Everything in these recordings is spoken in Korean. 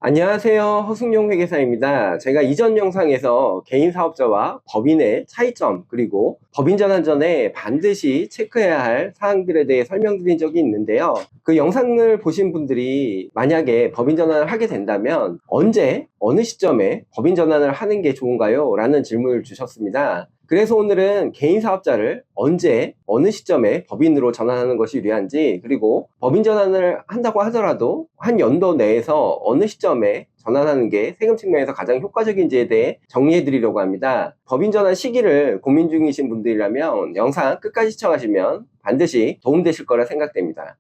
안녕하세요. 허승용 회계사입니다. 제가 이전 영상에서 개인 사업자와 법인의 차이점, 그리고 법인 전환 전에 반드시 체크해야 할 사항들에 대해 설명드린 적이 있는데요. 그 영상을 보신 분들이 만약에 법인 전환을 하게 된다면 언제, 어느 시점에 법인 전환을 하는 게 좋은가요? 라는 질문을 주셨습니다. 그래서 오늘은 개인 사업자를 언제, 어느 시점에 법인으로 전환하는 것이 유리한지, 그리고 법인 전환을 한다고 하더라도 한 연도 내에서 어느 시점에 전환하는 게 세금 측면에서 가장 효과적인지에 대해 정리해 드리려고 합니다. 법인 전환 시기를 고민 중이신 분들이라면 영상 끝까지 시청하시면 반드시 도움되실 거라 생각됩니다.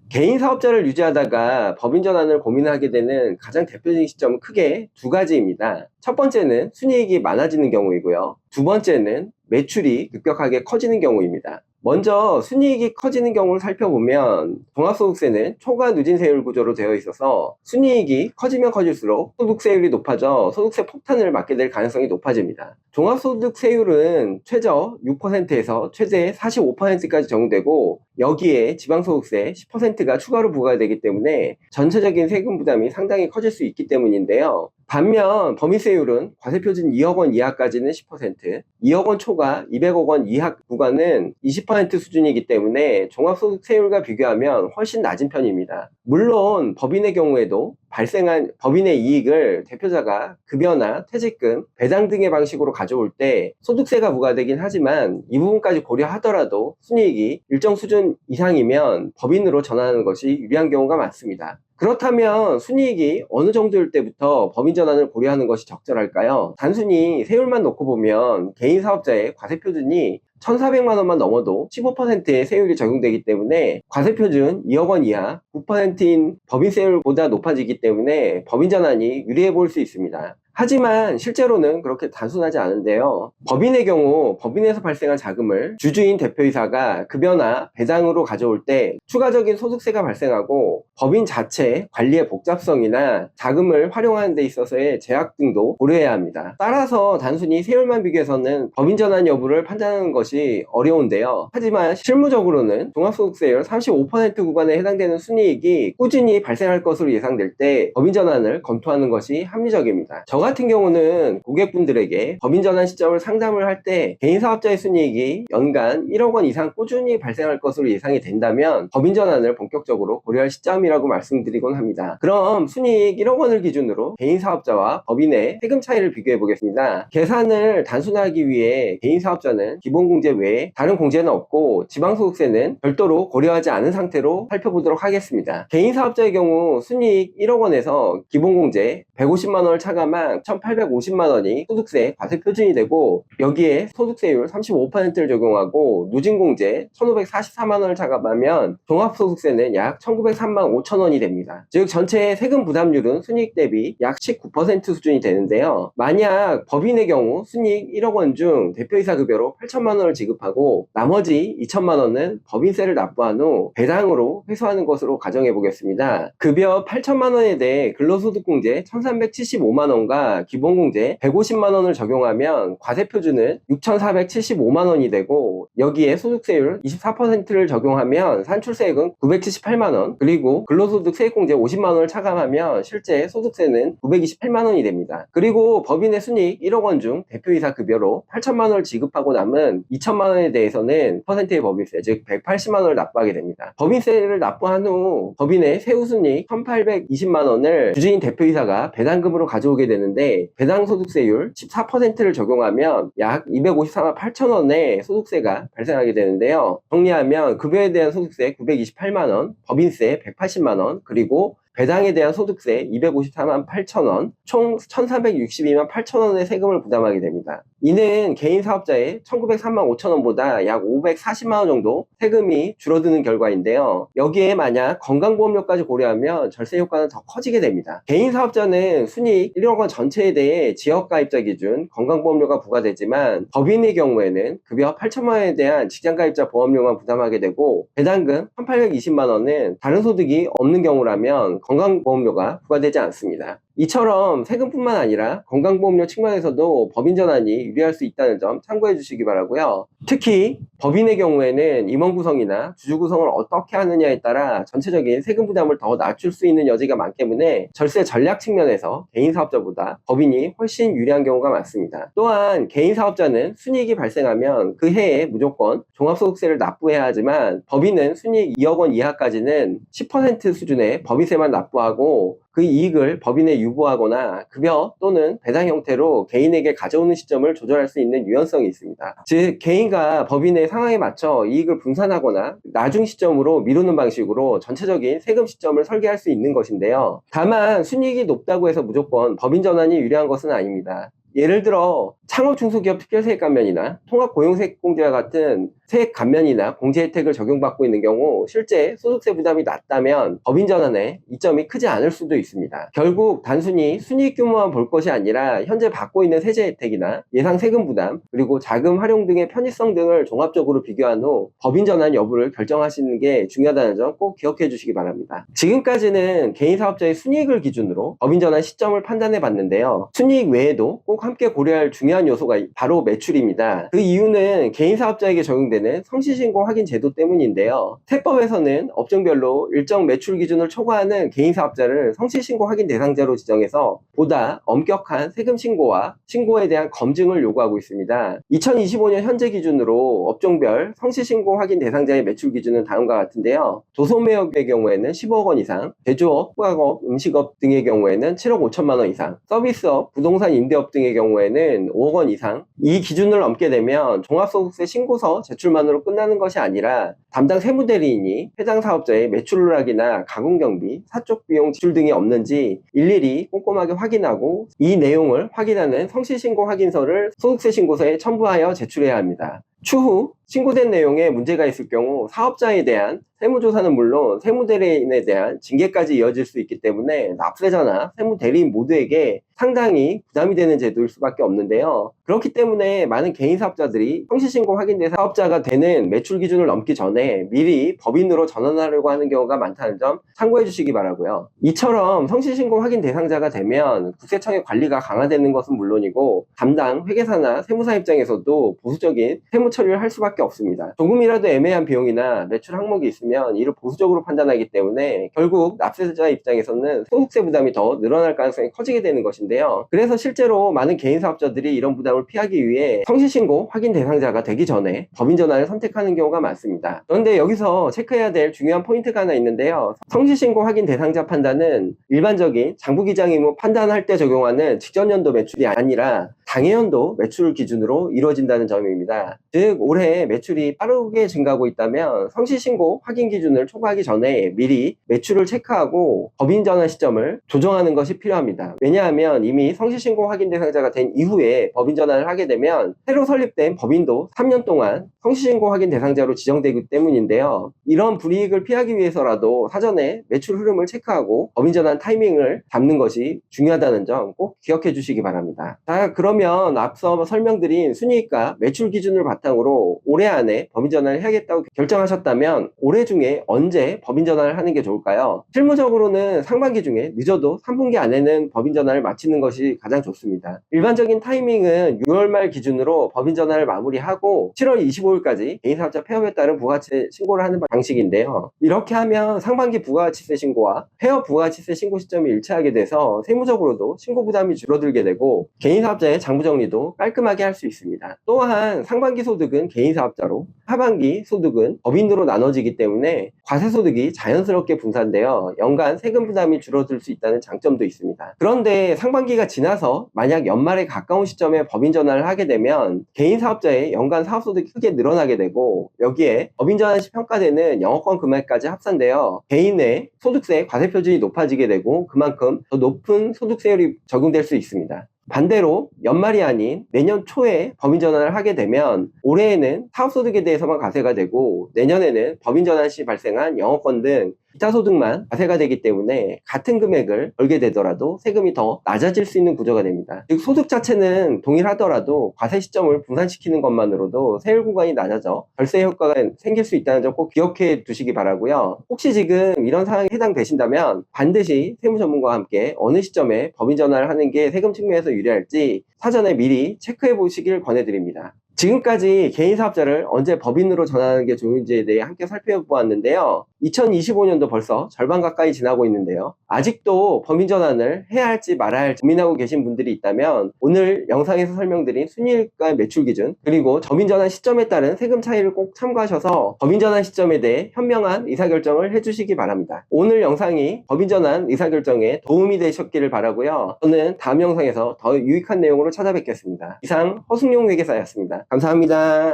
개인 사업자를 유지하다가 법인 전환을 고민하게 되는 가장 대표적인 시점은 크게 두 가지입니다. 첫 번째는 순이익이 많아지는 경우이고요. 두 번째는 매출이 급격하게 커지는 경우입니다. 먼저 순이익이 커지는 경우를 살펴보면 종합소득세는 초과 누진세율 구조로 되어 있어서 순이익이 커지면 커질수록 소득세율이 높아져 소득세 폭탄을 맞게 될 가능성이 높아집니다. 종합소득세율은 최저 6%에서 최대 45%까지 적용되고 여기에 지방소득세 10%가 추가로 부과되기 때문에 전체적인 세금 부담이 상당히 커질 수 있기 때문인데요. 반면 법인세율은 과세표준 2억 원 이하까지는 10%, 2억 원 초과 200억 원 이하 구간은 20% 수준이기 때문에 종합소득세율과 비교하면 훨씬 낮은 편입니다. 물론 법인의 경우에도 발생한 법인의 이익을 대표자가 급여나 퇴직금, 배당 등의 방식으로 가져올 때 소득세가 부과되긴 하지만 이 부분까지 고려하더라도 순이익이 일정 수준 이상이면 법인으로 전환하는 것이 유리한 경우가 많습니다. 그렇다면 순이익이 어느 정도일 때부터 법인 전환을 고려하는 것이 적절할까요? 단순히 세율만 놓고 보면 개인 사업자의 과세표준이 1,400만 원만 넘어도 15%의 세율이 적용되기 때문에 과세표준 2억 원 이하 9%인 법인세율보다 높아지기 때문에 법인 전환이 유리해 보일 수 있습니다. 하지만 실제로는 그렇게 단순하지 않은데요. 법인의 경우 법인에서 발생한 자금을 주주인 대표이사가 급여나 배당으로 가져올 때 추가적인 소득세가 발생하고 법인 자체 관리의 복잡성이나 자금을 활용하는 데 있어서의 제약 등도 고려해야 합니다. 따라서 단순히 세율만 비교해서는 법인 전환 여부를 판단하는 것이 어려운데요. 하지만 실무적으로는 종합소득세율 35% 구간에 해당되는 순이익이 꾸준히 발생할 것으로 예상될 때 법인 전환을 검토하는 것이 합리적입니다. 저 같은 경우는 고객분들에게 법인 전환 시점을 상담을 할 때 개인 사업자의 순이익이 연간 1억 원 이상 꾸준히 발생할 것으로 예상이 된다면 법인 전환을 본격적으로 고려할 시점이라고 말씀드리곤 합니다. 그럼 순이익 1억 원을 기준으로 개인 사업자와 법인의 세금 차이를 비교해 보겠습니다. 계산을 단순하기 위해 개인 사업자는 기본공제 외에 다른 공제는 없고 지방소득세는 별도로 고려하지 않은 상태로 살펴보도록 하겠습니다. 개인 사업자의 경우 순이익 1억 원에서 기본공제 150만 원을 차감한 1,850만 원이 소득세 과세 표준이 되고 여기에 소득세율 35%를 적용하고 누진공제 1,544만 원을 차감하면 종합소득세는 약 1,903만 5천 원이 됩니다. 즉 전체 세금 부담률은 순이익 대비 약 19% 수준이 되는데요. 만약 법인의 경우 순이익 1억 원 중 대표이사 급여로 8천만 원을 지급하고 나머지 2천만 원은 법인세를 납부한 후 배당으로 회수하는 것으로 가정해 보겠습니다. 급여 8천만 원에 대해 근로소득공제 1,375만 원과 기본공제 150만 원을 적용하면 과세표준은 6,475만 원이 되고 여기에 소득세율 24%를 적용하면 산출세액은 978만 원, 그리고 근로소득 세액공제 50만 원을 차감하면 실제 소득세는 928만 원이 됩니다. 그리고 법인의 순이익 1억 원 중 대표이사 급여로 8천만 원을 지급하고 남은 2천만 원에 대해서는 퍼센트의 법인세, 즉 180만 원을 납부하게 됩니다. 법인세를 납부한 후 법인의 세후순이익 1,820만 원을 주주인 대표이사가 배당금으로 가져오게 되는데 배당소득세율 14%를 적용하면 약 254만 8천 원의 소득세가 발생하게 되는데요. 정리하면 급여에 대한 소득세 928만 원, 법인세 180만 원, 그리고 배당에 대한 소득세 254만 8천 원, 총 1,362만 8천 원의 세금을 부담하게 됩니다. 이는 개인 사업자의 1,903만 5천 원보다 약 540만 원 정도 세금이 줄어드는 결과인데요. 여기에 만약 건강보험료까지 고려하면 절세 효과는 더 커지게 됩니다. 개인 사업자는 순이익 1억 원 전체에 대해 지역가입자 기준 건강보험료가 부과되지만 법인의 경우에는 급여 8천만 원에 대한 직장가입자 보험료만 부담하게 되고 배당금 1,820만 원은 다른 소득이 없는 경우라면 건강보험료가 부과되지 않습니다. 이처럼 세금뿐만 아니라 건강보험료 측면에서도 법인 전환이 유리할 수 있다는 점 참고해 주시기 바라고요. 특히 법인의 경우에는 임원 구성이나 주주 구성을 어떻게 하느냐에 따라 전체적인 세금 부담을 더 낮출 수 있는 여지가 많기 때문에 절세 전략 측면에서 개인 사업자보다 법인이 훨씬 유리한 경우가 많습니다. 또한 개인 사업자는 순이익이 발생하면 그 해에 무조건 종합소득세를 납부해야 하지만 법인은 순이익 2억 원 이하까지는 10% 수준의 법인세만 납부하고 그 이익을 법인에 유보하거나 급여 또는 배당 형태로 개인에게 가져오는 시점을 조절할 수 있는 유연성이 있습니다. 즉 개인과 법인의 상황에 맞춰 이익을 분산하거나 나중 시점으로 미루는 방식으로 전체적인 세금 시점을 설계할 수 있는 것인데요. 다만 순이익이 높다고 해서 무조건 법인 전환이 유리한 것은 아닙니다. 예를 들어 창업 중소기업 특별세액 감면이나 통합고용세액공제와 같은 세액 감면이나 공제 혜택을 적용받고 있는 경우 실제 소득세 부담이 낮다면 법인 전환에 이점이 크지 않을 수도 있습니다. 결국 단순히 순이익 규모만 볼 것이 아니라 현재 받고 있는 세제 혜택이나 예상 세금 부담 그리고 자금 활용 등의 편의성 등을 종합적으로 비교한 후 법인 전환 여부를 결정하시는 게 중요하다는 점 꼭 기억해 주시기 바랍니다. 지금까지는 개인 사업자의 순이익을 기준으로 법인 전환 시점을 판단해 봤는데요. 순이익 외에도 꼭 함께 고려할 중요한 요소가 바로 매출입니다. 그 이유는 개인 사업자에게 적용되는 성실신고 확인 제도 때문인데요. 세법에서는 업종별로 일정 매출 기준을 초과하는 개인 사업자를 성실신고 확인 대상자로 지정해서 보다 엄격한 세금 신고와 신고에 대한 검증을 요구하고 있습니다. 2025년 현재 기준으로 업종별 성실신고 확인 대상자의 매출 기준은 다음과 같은데요. 조선매업의 경우에는 15억 원 이상, 제조업, 후각업, 음식업 등의 경우에는 7억 5천만 원 이상, 서비스업, 부동산 임대업 등의 경우에는 5억 원 이상. 이 기준을 넘게 되면 종합소득세 신고서 제출만으로 끝나는 것이 아니라 담당 세무대리인이 해당 사업자의 매출 누락이나 가공경비, 사적 비용 지출 등이 없는지 일일이 꼼꼼하게 확인하고 이 내용을 확인하는 성실신고 확인서를 소득세 신고서에 첨부하여 제출해야 합니다. 추후 신고된 내용에 문제가 있을 경우 사업자에 대한 세무조사는 물론 세무대리인에 대한 징계까지 이어질 수 있기 때문에 납세자나 세무대리인 모두에게 상당히 부담이 되는 제도일 수밖에 없는데요. 그렇기 때문에 많은 개인 사업자들이 성실신고 확인된 사업자가 되는 매출 기준을 넘기 전에 미리 법인으로 전환하려고 하는 경우가 많다는 점 참고해 주시기 바라고요. 이처럼 성실신고 확인 대상자가 되면 국세청의 관리가 강화되는 것은 물론이고 담당 회계사나 세무사 입장에서도 보수적인 세무 처리를 할 수밖에 없습니다. 조금이라도 애매한 비용이나 매출 항목이 있으면 이를 보수적으로 판단하기 때문에 결국 납세자 입장에서는 소득세 부담이 더 늘어날 가능성이 커지게 되는 것인데요. 그래서 실제로 많은 개인 사업자들이 이런 부담을 피하기 위해 성실신고 확인 대상자가 되기 전에 법인 전환을 선택하는 경우가 많습니다. 그런데 여기서 체크해야 될 중요한 포인트가 하나 있는데요. 성실신고 확인 대상자 판단은 일반적인 장부기장 의무 판단할 때 적용하는 직전연도 매출이 아니라 당해연도 매출 기준으로 이루어진다는 점입니다. 즉 올해 매출이 빠르게 증가하고 있다면 성실신고 확인 기준을 초과하기 전에 미리 매출을 체크하고 법인 전환 시점을 조정하는 것이 필요합니다. 왜냐하면 이미 성실신고 확인 대상자가 된 이후에 법인 전환을 하게 되면 새로 설립된 법인도 3년 동안 성실신고 확인 대상자로 지정되기 때문인데요. 이런 불이익을 피하기 위해서라도 사전에 매출 흐름을 체크하고 법인 전환 타이밍을 잡는 것이 중요하다는 점 꼭 기억해 주시기 바랍니다. 자, 그러면 앞서 설명드린 순이익과 매출 기준을 바탕으로 올해 안에 법인 전환을 해야겠다고 결정하셨다면 올해 중에 언제 법인 전환을 하는 게 좋을까요? 실무적으로는 상반기 중에 늦어도 3분기 안에는 법인 전환을 마치는 것이 가장 좋습니다. 일반적인 타이밍은 6월 말 기준으로 법인 전환을 마무리하고 7월 25일까지 개인사업자 폐업에 따른 부가가치세 신고를 하는 방식인데요. 이렇게 하면 상반기 부가가치세 신고와 폐업 부가가치세 신고 시점이 일치하게 돼서 세무적으로도 신고 부담이 줄어들게 되고 개인사업자의 장부정리도 깔끔하게 할 수 있습니다. 또한 상반기 소득은 개인사업자로 하반기 소득은 법인으로 나눠지기 때문에 과세소득이 자연스럽게 분산되어 연간 세금 부담이 줄어들 수 있다는 장점도 있습니다. 그런데 상반기가 지나서 만약 연말에 가까운 시점에 법인 전환을 하게 되면 개인사업자의 연간 사업소득이 크게 늘어나게 되고 여기에 법인 전환 시 평가되는 영업권 금액까지 합산되어 개인의 소득세 과세 표준이 높아지게 되고 그만큼 더 높은 소득세율이 적용될 수 있습니다. 반대로 연말이 아닌 내년 초에 법인 전환을 하게 되면 올해에는 사업소득에 대해서만 과세가 되고 내년에는 법인 전환 시 발생한 영업권 등 기타 소득만 과세가 되기 때문에 같은 금액을 벌게 되더라도 세금이 더 낮아질 수 있는 구조가 됩니다. 즉 소득 자체는 동일하더라도 과세 시점을 분산시키는 것만으로도 세율 구간이 낮아져 절세 효과가 생길 수 있다는 점 꼭 기억해 두시기 바라고요. 혹시 지금 이런 상황에 해당되신다면 반드시 세무 전문가와 함께 어느 시점에 법인 전환을 하는 게 세금 측면에서 유리할지 사전에 미리 체크해 보시길 권해드립니다. 지금까지 개인사업자를 언제 법인으로 전환하는 게 좋은지에 대해 함께 살펴보았는데요. 2025년도 벌써 절반 가까이 지나고 있는데요. 아직도 법인 전환을 해야 할지 말아야 할지 고민하고 계신 분들이 있다면 오늘 영상에서 설명드린 순이익과 매출 기준 그리고 법인 전환 시점에 따른 세금 차이를 꼭 참고하셔서 법인 전환 시점에 대해 현명한 의사결정을 해주시기 바랍니다. 오늘 영상이 법인 전환 의사결정에 도움이 되셨기를 바라고요. 저는 다음 영상에서 더 유익한 내용으로 찾아뵙겠습니다. 이상 허승용 회계사였습니다. 감사합니다.